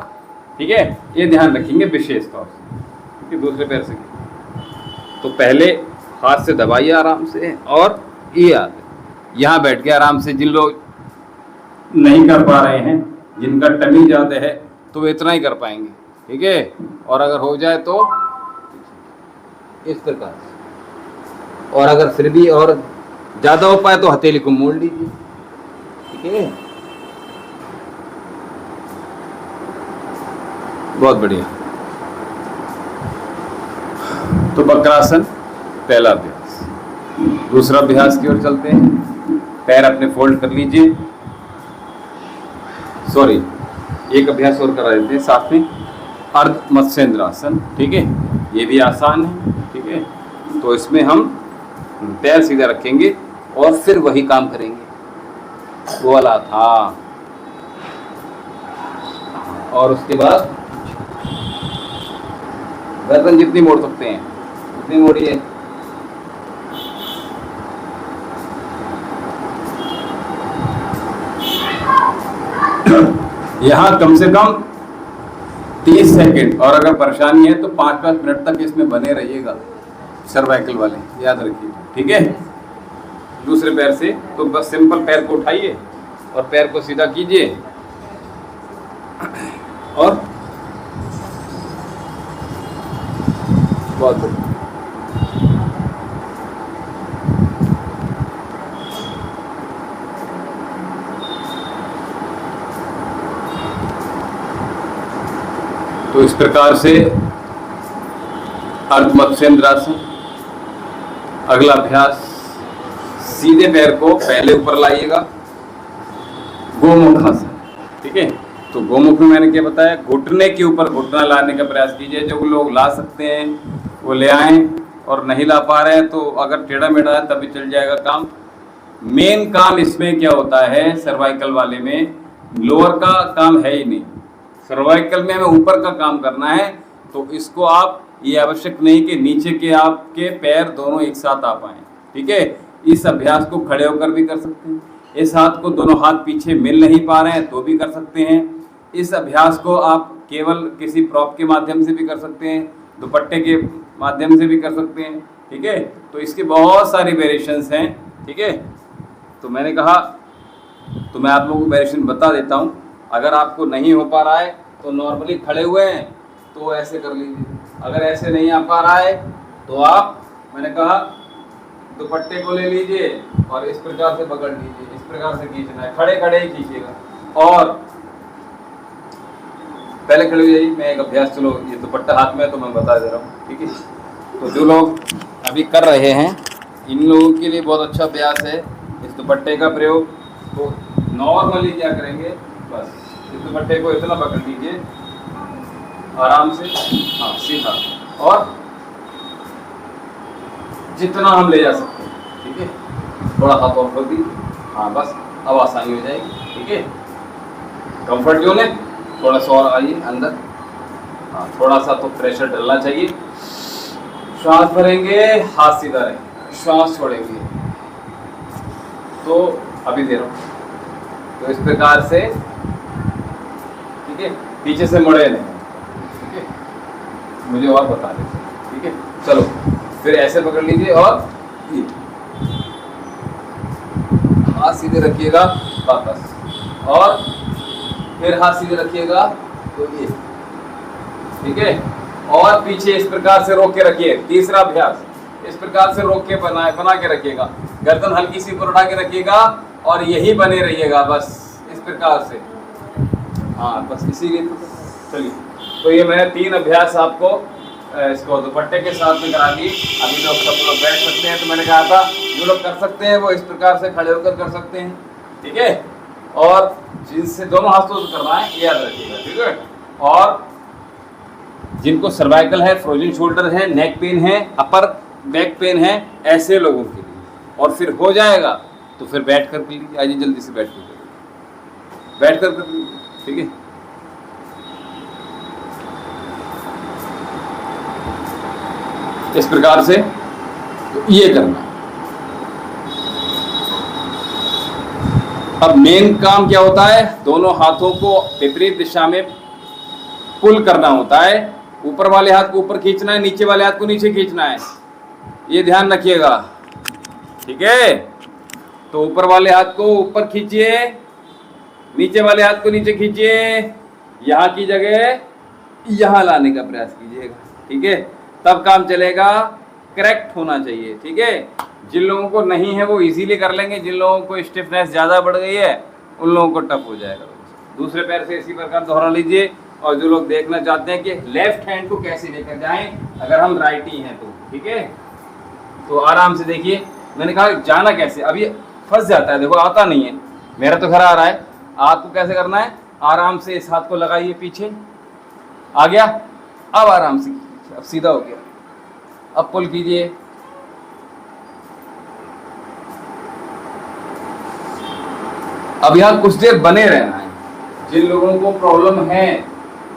ठीक है, ये ध्यान रखेंगे विशेष तौर से, क्योंकि दूसरे पैर से तो पहले हाथ से दबाइए आराम से, और ये आते यहाँ बैठ के आराम से। जिन लोग नहीं कर पा रहे हैं, जिनका टमी ज़्यादा है, तो वे इतना ही कर पाएंगे, ठीक है। और अगर हो जाए तो इस प्रकार से, और अगर फिर भी और ज़्यादा हो पाए तो हथेली को मोड़ लीजिए, ठीक है, बहुत बढ़िया। तो वक्रासन पहला अभ्यास। दूसरा अभ्यास की ओर चलते हैं। पैर अपने फोल्ड कर लीजिए, सॉरी एक अभ्यास और करा देते हैं साथ में, अर्ध मत्स्येंद्रासन, ठीक है, ये भी आसान है, ठीक है। तो इसमें हम पैर सीधा रखेंगे और फिर वही काम करेंगे, वो वाला था, और उसके बाद गर्दन जितनी मोड़ सकते हैं उतनी मोड़िए। यहाँ कम से कम 30 सेकेंड, और अगर परेशानी है तो 5-5 मिनट तक इसमें बने रहिएगा, सर्वाइकल वाले, याद रखिए, ठीक है। दूसरे पैर से तो बस सिंपल पैर को उठाइए और पैर को सीधा कीजिए, और बहुत बढ़िया। तो इस प्रकार से अर्ध मत्स्येंद्रासन। अगला अभ्यास, सीधे पैर को पहले ऊपर लाइएगा, गोमुखासन, ठीक है। तो गोमुख में मैंने क्या बताया, घुटने के ऊपर घुटना लाने का प्रयास कीजिए। जो लोग ला सकते हैं वो ले आएं, और नहीं ला पा रहे हैं तो अगर टेढ़ा मेढ़ा है तभी चल जाएगा काम। मेन काम इसमें क्या होता है, सर्वाइकल वाले में लोअर का काम है ही नहीं, सर्वाइकल में हमें ऊपर का काम करना है। तो इसको आप ये आवश्यक नहीं कि नीचे के आपके पैर दोनों एक साथ आ पाएँ, ठीक है। इस अभ्यास को खड़े होकर भी कर सकते हैं, इस हाथ को दोनों हाथ पीछे मिल नहीं पा रहे हैं तो भी कर सकते हैं। इस अभ्यास को आप केवल किसी प्रॉप के माध्यम से भी कर सकते हैं, दुपट्टे के माध्यम से भी कर सकते हैं, ठीक है। तो इसके बहुत सारी वेरिएशंस हैं, ठीक है। तो मैंने कहा तो मैं आप लोगों को वेरिएशन बता देता हूँ। अगर आपको नहीं हो पा रहा है तो नॉर्मली खड़े हुए हैं तो ऐसे कर लीजिए, अगर ऐसे नहीं आ पा रहा है तो आप, मैंने कहा दुपट्टे को ले लीजिए और इस प्रकार से पकड़ लीजिए, इस प्रकार से खींचना है, खड़े खड़े ही खींचिएगा। और पहले खड़े हो जाइए, मैं एक अभ्यास, चलो ये दुपट्टा हाथ में है तो मैं बता दे रहा हूँ, ठीक है। तो जो लोग अभी कर रहे हैं इन लोगों के लिए बहुत अच्छा अभ्यास है इस दुपट्टे का प्रयोग। तो नॉर्मली क्या करेंगे, बस इस दुपट्टे को इतना पकड़ लीजिए आराम से, हाँ सीधा, और जितना हम ले जा सकते हैं, ठीक है। थोड़ा हाथ ऑफ कर दीजिए, हाँ बस, अब आसानी हो जाएगी, ठीक है। कंफर्ट जोन है, थोड़ा सा और आइए अंदर, हाँ थोड़ा सा तो प्रेशर डलना चाहिए। श्वास भरेंगे, हाथ सीधा रहेंगे, श्वास छोड़ेंगे। तो अभी दे रहा हूँ, तो इस प्रकार से, ठीक है, पीछे से मुड़े नहीं, ठीक है, मुझे और बता दीजिए, ठीक है। चलो फिर ऐसे पकड़ लीजिए और हाथ सीधे रखिएगा वापस, और फिर हाथ सीधे रखिएगा, तो ये, ठीक है। और पीछे इस प्रकार से रोक के रखिए। तीसरा अभ्यास, इस प्रकार से रोक के बना के रखिएगा, गर्दन हल्की सी ऊपर उठा के रखिएगा और यही बने रहिएगा, बस इस प्रकार से, हाँ बस इसीलिए। चलिए, तो ये मैंने 3 अभ्यास आपको इसको दुपट्टे के साथ में करा दी। अभी लोग सब लोग बैठ सकते हैं, तो मैंने कहा था जो लोग कर सकते हैं वो इस प्रकार से खड़े होकर कर सकते हैं, ठीक है। और जिनसे दोनों हाथों से करना है ये याद रखिएगा, ठीक है। और जिनको सर्वाइकल है, फ्रोजन शोल्डर है, नेक पेन है, अपर बैक पेन है, ऐसे लोगों के लिए, और फिर हो जाएगा तो फिर बैठ कर लीजिए, आइए जल्दी से बैठ कर लीजिए, ठीक है। इस प्रकार से तो ये करना। अब मेन काम क्या होता है, दोनों हाथों को विपरीत दिशा में पुल करना होता है। ऊपर वाले हाथ को ऊपर खींचना है, नीचे वाले हाथ को नीचे खींचना है, ये ध्यान रखिएगा, ठीक है। तो ऊपर वाले हाथ को ऊपर खींचिए, नीचे वाले हाथ को नीचे खींचिए, यहाँ की जगह यहाँ लाने का प्रयास कीजिएगा, ठीक है। तब काम चलेगा, करेक्ट होना चाहिए, ठीक है। जिन लोगों को नहीं है वो इजीली कर लेंगे, जिन लोगों को स्टिफनेस ज़्यादा बढ़ गई है उन लोगों को टफ हो जाएगा। दूसरे पैर से इसी प्रकार दोहरा लीजिए। और जो लोग देखना चाहते हैं कि लेफ्ट हैंड को कैसे लेकर जाएं, अगर हम राइटी हैं तो, ठीक है, तो आराम से देखिए। मैंने कहा जाना कैसे, अब ये फंस जाता है, देखो आता नहीं है, मेरा तो घर आ रहा है। आपको कैसे करना है, आराम से इस हाथ को लगाइए पीछे, आ गया, अब आराम से, अब सीधा हो गया, अब पुल कीजिए, अब यहाँ कुछ देर बने रहना है। जिन लोगों को प्रॉब्लम है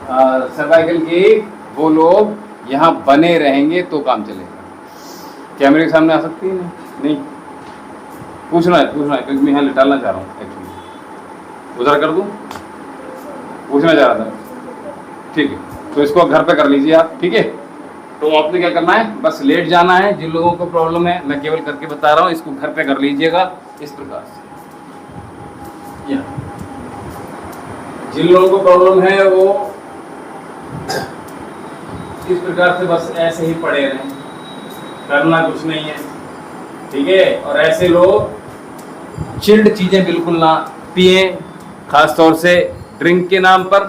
सर्वाइकल की, वो लोग यहाँ बने रहेंगे तो काम चलेगा। कैमरे के सामने आ सकती है नहीं, पूछना है क्योंकि मैं यहाँ लिटालना चाह रहा हूँ एक्चुअली, उधर कर दूँ, पूछना चाह रहा था, ठीक है। तो इसको घर पे कर लीजिए आप, ठीक है। तो आपने क्या करना है, बस लेट जाना है। जिन लोगों को प्रॉब्लम है, मैं केवल करके बता रहा हूँ, इसको घर पे कर लीजिएगा इस प्रकार से। जिन लोगों को प्रॉब्लम है वो इस प्रकार से बस ऐसे ही पड़े रहें, करना कुछ नहीं है, ठीक है। और ऐसे लोग चिल्ड चीजें बिल्कुल ना पिए, खास तौर से ड्रिंक के नाम पर,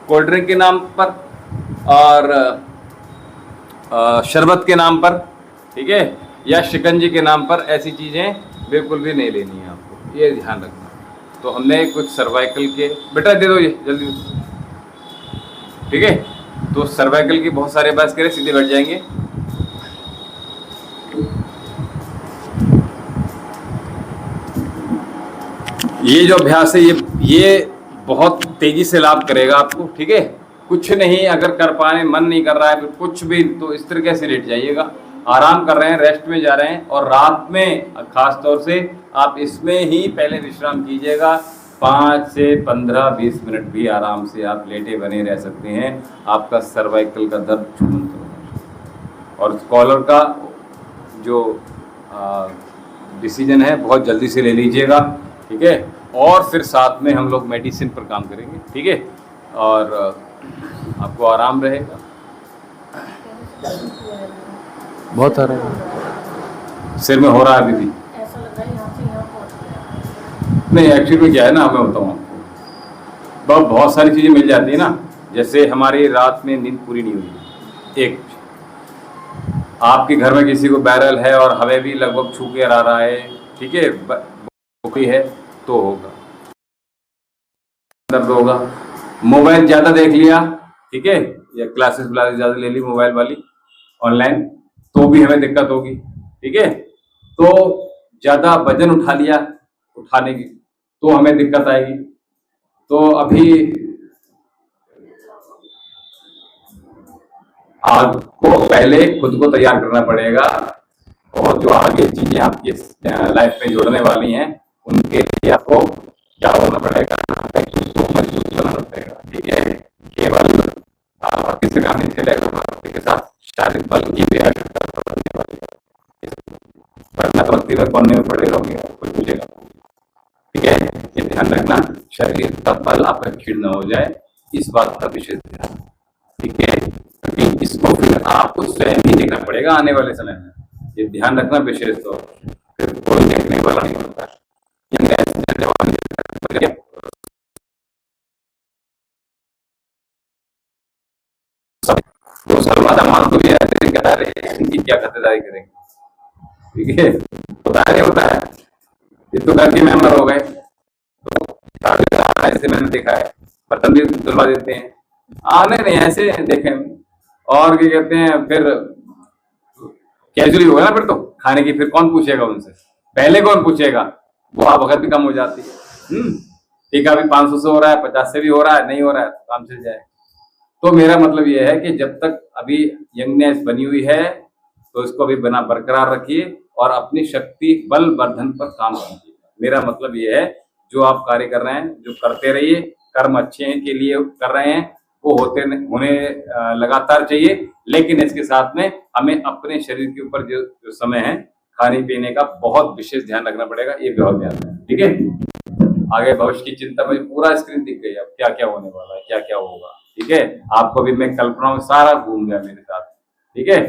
कोल्ड ड्रिंक के नाम पर और शरबत के नाम पर, ठीक है, या शिकंजी के नाम पर, ऐसी चीजें बिल्कुल भी नहीं लेनी है आपको, ये ध्यान रखना। तो हमने कुछ सर्वाइकल के, बेटा दे दो ये जल्दी, ठीक है। तो सर्वाइकल की बहुत सारे अभ्यास करें, सीधे बैठ जाएंगे। ये जो अभ्यास है ये बहुत तेजी से लाभ करेगा आपको, ठीक है। कुछ नहीं, अगर कर पाए, मन नहीं कर रहा है फिर कुछ भी, तो इस तरीके से लेट जाइएगा। आराम कर रहे हैं, रेस्ट में जा रहे हैं, और रात में खास तौर से आप इसमें ही पहले विश्राम कीजिएगा। 5 से 15-20 मिनट भी आराम से आप लेटे बने रह सकते हैं। आपका सर्वाइकल का दर्द छूमंत होगा। और कॉलर का जो डिसीजन है बहुत जल्दी से ले लीजिएगा, ठीक है। और फिर साथ में हम लोग मेडिसिन पर काम करेंगे, ठीक है, और आपको आराम रहेगा। बहुत आ रहा है, सिर में हो रहा है अभी भी, ऐसा लग रहा है यहाँ से यहाँ पहुँच गया। नहीं एक्चुअली में क्या है ना, मैं बताऊँ आपको, बहुत सारी चीज़ें मिल जाती है ना। जैसे हमारी रात में नींद पूरी नहीं हुई, एक आपके घर में किसी को बैरल है और हमें भी लगभग छू के आ रहा है, ठीक है, बुखार है तो होगा, दर्द होगा। मोबाइल ज़्यादा देख लिया, ठीक है, या क्लासेस ज़्यादा ले ली मोबाइल वाली ऑनलाइन, तो भी हमें दिक्कत होगी, ठीक है। तो ज़्यादा वजन उठा लिया, उठाने की, तो हमें दिक्कत आएगी। तो अभी आपको पहले खुद को तैयार करना पड़ेगा, और जो आगे चीजें आपकी लाइफ में जुड़ने वाली हैं उनके लिए आपको क्या होना पड़ेगा, मजबूत बनाना पड़ेगा, ठीक है। केवल किसी काम नहीं चलेगा, के साथ शारीरिक बल की भी आवश्यकता पड़ने वाली है, वरना तो तीव्र पढ़ने में पड़े रहोगे, कोई पूछेगा, ठीक है। ये ध्यान रखना, शरीर का बल आपका क्षीण न हो जाए, इस बात का विशेष ध्यान, ठीक है। क्योंकि इसको फिर आपको स्वयं ही देखना पड़ेगा आने वाले समय में, ये ध्यान रखना विशेष तौर पर, फिर कोई देखने वाला नहीं होता। तो सलमान अमान को भी ऐसे करा रहे हैं कि क्या खातिरदारी करेंगे, ठीक है, होता नहीं होता है। ये तो घर के मेंबर हो गए, तो ऐसे मैंने देखा है, बर्तन भी धुलवा देते हैं, आने नहीं ऐसे देखे। और क्या कहते हैं, फिर कैजुअली होगा ना, फिर तो खाने की फिर कौन पूछेगा उनसे, पहले कौन पूछेगा, वो वक्त भी कम हो जाती है। ठीक है, अभी 500 से हो रहा है, 50 से भी हो रहा है, नहीं हो रहा है तो काम चल जाए। तो मेरा मतलब ये है कि जब तक अभी यंगनेस बनी हुई है तो इसको अभी बना बरकरार रखिए और अपनी शक्ति बल वर्धन पर काम कीजिए। मेरा मतलब ये है, जो आप कार्य कर रहे हैं जो करते रहिए, कर्म अच्छे के लिए कर रहे हैं, वो होने लगातार चाहिए, लेकिन इसके साथ में हमें अपने शरीर के ऊपर जो समय है खाने पीने का बहुत विशेष ध्यान रखना पड़ेगा, ये बहुत ध्यान है, ठीक है। आगे भविष्य की चिंता में पूरा स्क्रीन दिख गई, अब क्या क्या होने वाला है, क्या क्या होगा, ठीक है। आपको भी मैं कल्पना में सारा घूम गया मेरे साथ, ठीक है।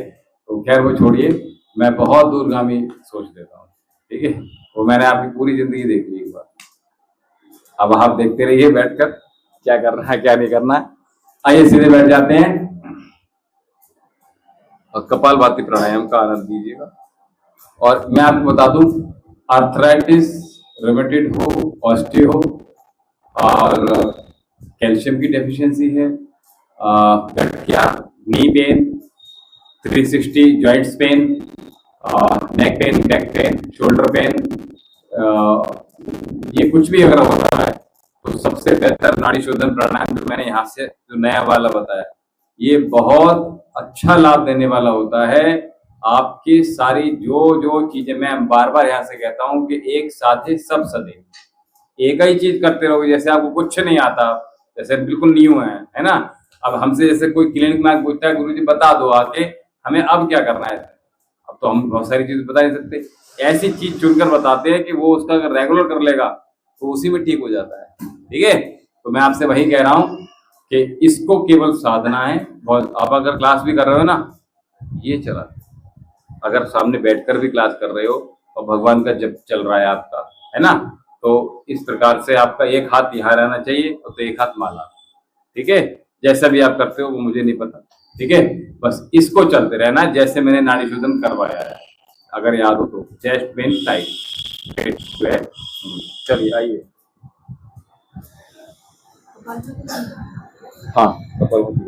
तो खैर वो छोड़िए, मैं बहुत दूरगामी सोच देता हूँ, ठीक है। वो मैंने आपकी पूरी जिंदगी देख ली एक बार, अब आप देखते रहिए बैठकर क्या करना है क्या नहीं करना है। आइए सीधे बैठ जाते हैं और कपालभाति प्राणायाम का आनंद लीजिएगा। और मैं आपको बता दूं, आर्थराइटिस, रूमेटॉइड हो, ऑस्टियो हो, और कैल्शियम की डेफिशिएंसी है, गठिया, knee pain, 360 joints pain, neck pain, back pain, shoulder pain, ये कुछ भी अगर होता है तो सबसे बेहतर नाड़ी शोधन प्राणायाम जो मैंने यहाँ से जो नया वाला बताया, ये बहुत अच्छा लाभ देने वाला होता है। आपकी सारी जो चीजें, मैं बार बार यहाँ से कहता हूँ कि एक साथ ही सब सदे, एक ही चीज करते रहोगे, जैसे आपको कुछ नहीं आता, जैसे बिल्कुल न्यू है ना। अब हमसे जैसे कोई क्लिनिक में पूछता है, गुरुजी बता दो आके हमें अब क्या करना है, अब तो हम बहुत सारी चीज बता नहीं सकते, ऐसी चीज चुनकर बताते हैं कि वो उसका अगर रेगुलर कर लेगा तो उसी में ठीक हो जाता है, ठीक है। तो मैं आपसे वही कह रहा हूँ कि इसको केवल साधना है। बहुत आप अगर क्लास भी कर रहे हो ना, ये चला, अगर सामने बैठकर भी क्लास कर रहे हो और भगवान का जप चल रहा है आपका, है ना, तो इस प्रकार से आपका एक हाथ यहाँ रहना चाहिए और तो एक हाथ माला, ठीक है। जैसा भी आप करते हो वो मुझे नहीं पता, ठीक है, बस इसको चलते रहना जैसे मैंने नाड़ी शोधन करवाया है, अगर याद हो तो। चेस्ट पेन टाइट, चलिए आइए। हाँ, कपालभाति।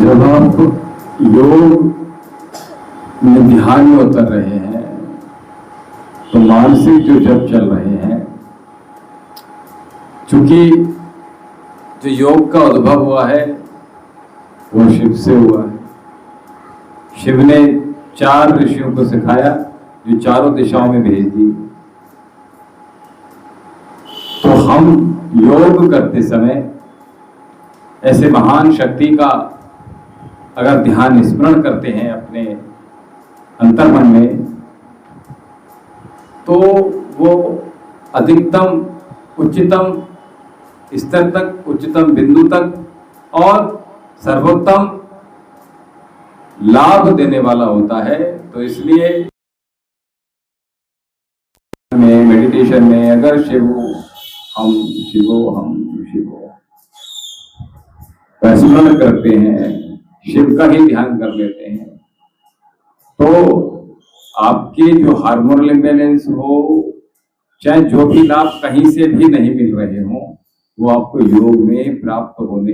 जब आप योग में ध्यान में उतर रहे हैं तो मानसिक जो जप चल रहे हैं, चूंकि जो योग का उद्भव हुआ है वो शिव से हुआ है। शिव ने 4 ऋषियों को सिखाया जो चारों दिशाओं में भेज दी। तो हम योग करते समय ऐसे महान शक्ति का अगर ध्यान स्मरण करते हैं अपने अंतर्मन में, तो वो अधिकतम उच्चतम स्तर तक, उच्चतम बिंदु तक और सर्वोत्तम लाभ देने वाला होता है। तो इसलिए मेडिटेशन में अगर हम शिवो स्मरण करते हैं, शिव का ही ध्यान कर लेते हैं, तो आपके जो हार्मोनल इम्बैलेंस हो, चाहे जो भी लाभ कहीं से भी नहीं मिल रहे हो, वो आपको योग में प्राप्त होने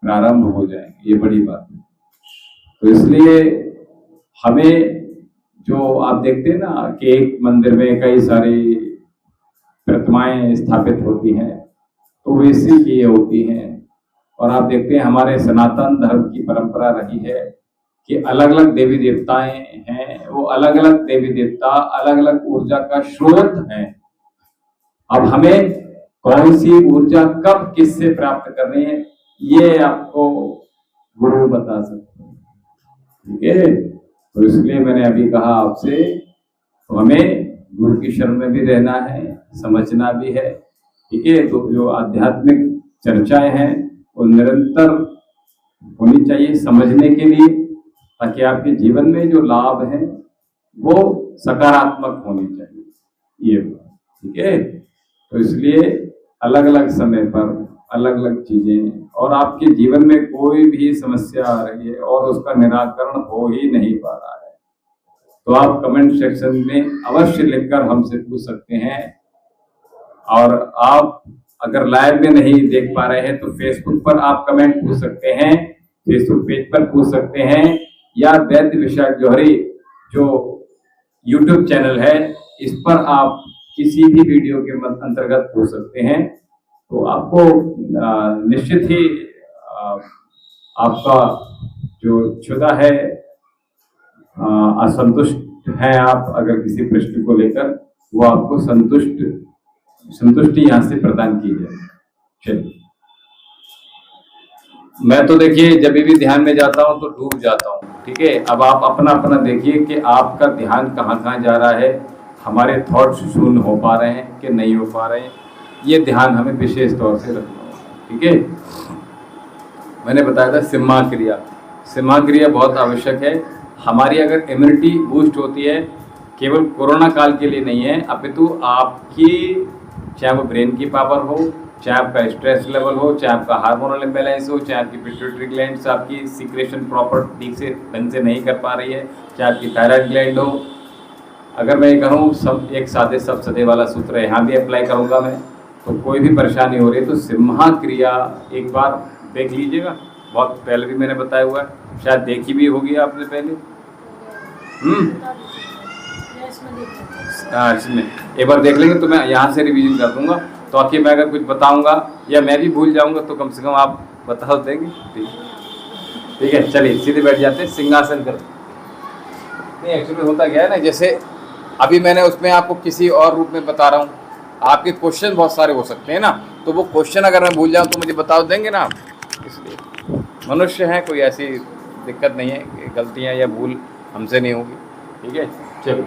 प्रारंभ हो जाएंगे। ये बड़ी बात है। तो इसलिए हमें, जो आप देखते हैं ना कि एक मंदिर में कई सारी प्रतिमाएं स्थापित होती हैं, तो वो इसीलिए होती हैं। और आप देखते हैं हमारे सनातन धर्म की परंपरा रही है कि अलग अलग देवी देवताएं हैं, वो अलग अलग देवी देवता अलग अलग ऊर्जा का स्रोत हैं। अब हमें कौन सी ऊर्जा कब किससे प्राप्त करनी है, ये आपको गुरु बता सकते हैं। ठीक है, तो इसलिए मैंने अभी कहा आपसे, तो हमें गुरु की शरण में भी रहना है, समझना भी है। ठीक है, तो जो आध्यात्मिक चर्चाएं हैं वो निरंतर होनी चाहिए समझने के लिए, ताकि आपके जीवन में जो लाभ हैं वो सकारात्मक होनी चाहिए। ये ठीक है, तो इसलिए अलग अलग समय पर अलग अलग चीजें, और आपके जीवन में कोई भी समस्या आ रही है और उसका निराकरण हो ही नहीं पा रहा है, तो आप कमेंट सेक्शन में अवश्य लिखकर हमसे पूछ सकते हैं। और आप अगर लाइव में नहीं देख पा रहे हैं तो फेसबुक पर आप कमेंट पूछ सकते हैं, फेसबुक पेज पर पूछ सकते हैं, या वैद्य विशाख जौहरी जो यूट्यूब चैनल है, इस पर आप किसी भी वीडियो के अंतर्गत पूछ सकते हैं। तो आपको निश्चित ही आपका जो क्षुधा है, असंतुष्ट है आप अगर किसी प्रश्न को लेकर, वो आपको संतुष्टि यहाँ से प्रदान की जाए। चलिए, मैं तो देखिए जब भी ध्यान में जाता हूँ तो डूब जाता हूँ। ठीक है, अब आप अपना अपना देखिए कि आपका ध्यान कहाँ कहाँ जा रहा है, हमारे थॉट्स शून्य हो पा रहे हैं कि नहीं हो पा रहे हैं, ये ध्यान हमें विशेष तौर से रखना होगा। ठीक है, मैंने बताया था सिम्हा क्रिया बहुत आवश्यक है। हमारी अगर इम्यूनिटी बूस्ट होती है, केवल कोरोना काल के लिए नहीं है, अपितु आपकी चाहे वो ब्रेन की पावर हो, चाहे आपका स्ट्रेस लेवल हो, चाहे आपका हार्मोनल इम्बैलेंस हो, चाहे आपकी पिट्यूटरी ग्लैंड्स आपकी सीक्रेशन प्रॉपर ढंग से नहीं कर पा रही है, चाहे आपकी थायराइड ग्लैंड हो। अगर मैं ये कहूँ सब एक सादे सब सदे वाला सूत्र है, यहाँ भी अप्लाई करूँगा मैं, तो कोई भी परेशानी हो रही है तो सिम्हा क्रिया एक बार देख लीजिएगा। बहुत पहले भी मैंने बताया हुआ है, शायद देखी भी होगी आपने पहले। हाँ, इसमें एक बार देख लेंगे तो मैं यहाँ से रिवीजन कर दूंगा। तो आखिर मैं अगर कुछ बताऊंगा या मैं भी भूल जाऊंगा तो कम से कम आप बता देंगे। ठीक है, चलिए सीधे बैठ जाते हैं, सिंहासन कर। नहीं, एक्चुअली होता क्या है ना, जैसे अभी मैंने उसमें आपको किसी और रूप में बता रहा हूँ, आपके क्वेश्चन बहुत सारे हो सकते हैं ना, तो वो क्वेश्चन अगर मैं भूल जाऊँ तो मुझे बता देंगे ना। इसलिए मनुष्य हैं, कोई ऐसी दिक्कत नहीं है, गलतियाँ या भूल हमसे नहीं होगी। ठीक है, चलिए,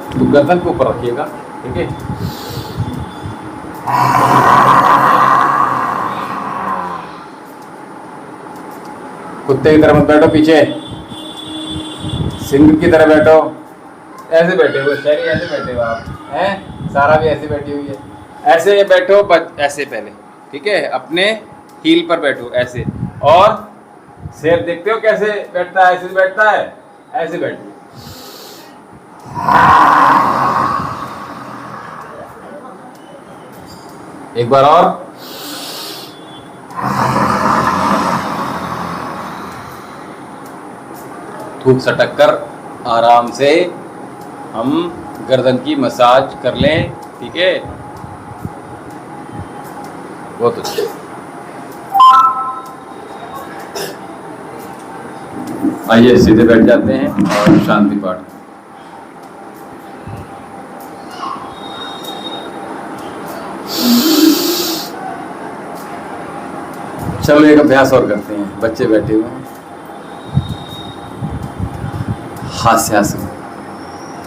तो गर्दन के ऊपर रखिएगा। ठीक है, कुत्ते की तरह मत बैठो, पीछे सिंह की तरह बैठो। ऐसे बैठे हुए शहरी, ऐसे बैठे हो आप हैं, सारा भी ऐसे बैठी हुई है, ऐसे बैठो ऐसे पहले। ठीक है, अपने हील पर बैठो ऐसे, और शेर देखते हो कैसे बैठता है, ऐसे बैठता है, ऐसे बैठो। एक बार और, खूब सटक कर आराम से हम गर्दन की मसाज कर लें, ठीक है। बहुत अच्छा। आइए सीधे बैठ जाते हैं और शांति पाठ। चलो एक अभ्यास और करते हैं। बच्चे बैठे हुए हैं, हास्य हास्य,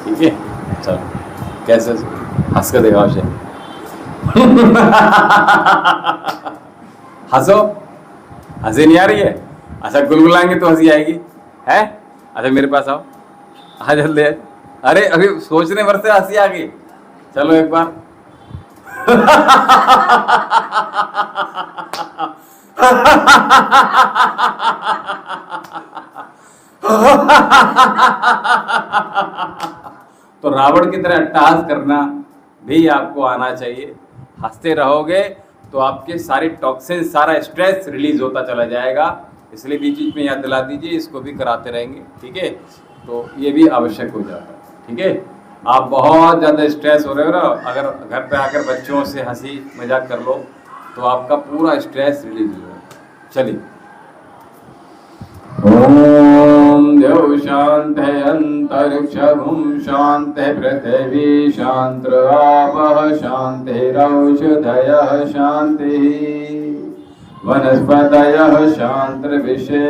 ठीक है। चलो कैसे हंस कर दिखाओ से। हंसो, हंसी नहीं आ रही है? अच्छा गुलगुलाएंगे तो हंसी आएगी है। अच्छा मेरे पास आओ, आ जल्दी। अरे अभी सोचने भर से हंसी आ गई। चलो एक बार। तो रावण की तरह अट्टहास करना भी आपको आना चाहिए। हंसते रहोगे तो आपके सारे टॉक्सिन, सारा स्ट्रेस रिलीज होता चला जाएगा। इसलिए बीच बीच में याद दिला दीजिए, इसको भी कराते रहेंगे, ठीक है। तो ये भी आवश्यक हो जाता है, ठीक है। आप बहुत ज़्यादा स्ट्रेस हो रहे हो ना, अगर घर पे आकर बच्चों से हंसी मजाक कर लो तो आपका पूरा स्ट्रेस रिलीज हो जाएगा। चलिए। ओम देव शांति अंतरिक्षं शांति पृथ्वी शांति आपः शांतिरौषधयः शांतिः वनस्पतयः शान्तिर्विश्वेदेवः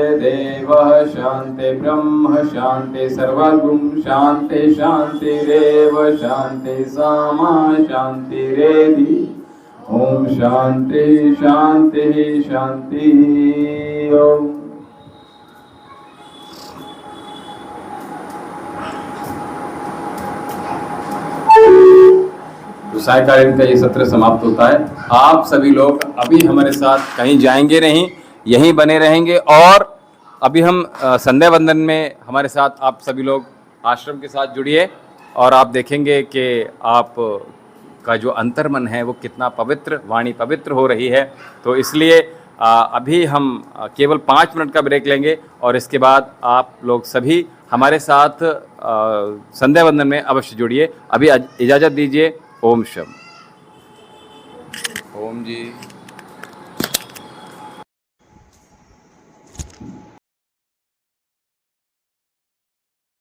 शान्ति ब्रह्म शान्ति सर्वगुण शान्ति शान्तिरेव शान्ति सामा शान्तिरेधि। ओम शांति शांति शांति। ओम। तो सायकालीन का ये सत्र समाप्त होता है। आप सभी लोग अभी हमारे साथ कहीं जाएंगे नहीं, यहीं बने रहेंगे। और अभी हम संध्या वंदन में हमारे साथ आप सभी लोग आश्रम के साथ जुड़िए और आप देखेंगे कि आप का जो अंतर्मन है वो कितना पवित्र, वाणी पवित्र हो रही है। तो इसलिए अभी हम केवल 5 मिनट का ब्रेक लेंगे और इसके बाद आप लोग सभी हमारे साथ संध्या वंदन में अवश्य जुड़िए। अभी इजाज़त दीजिए। ओम शम। ओम जी।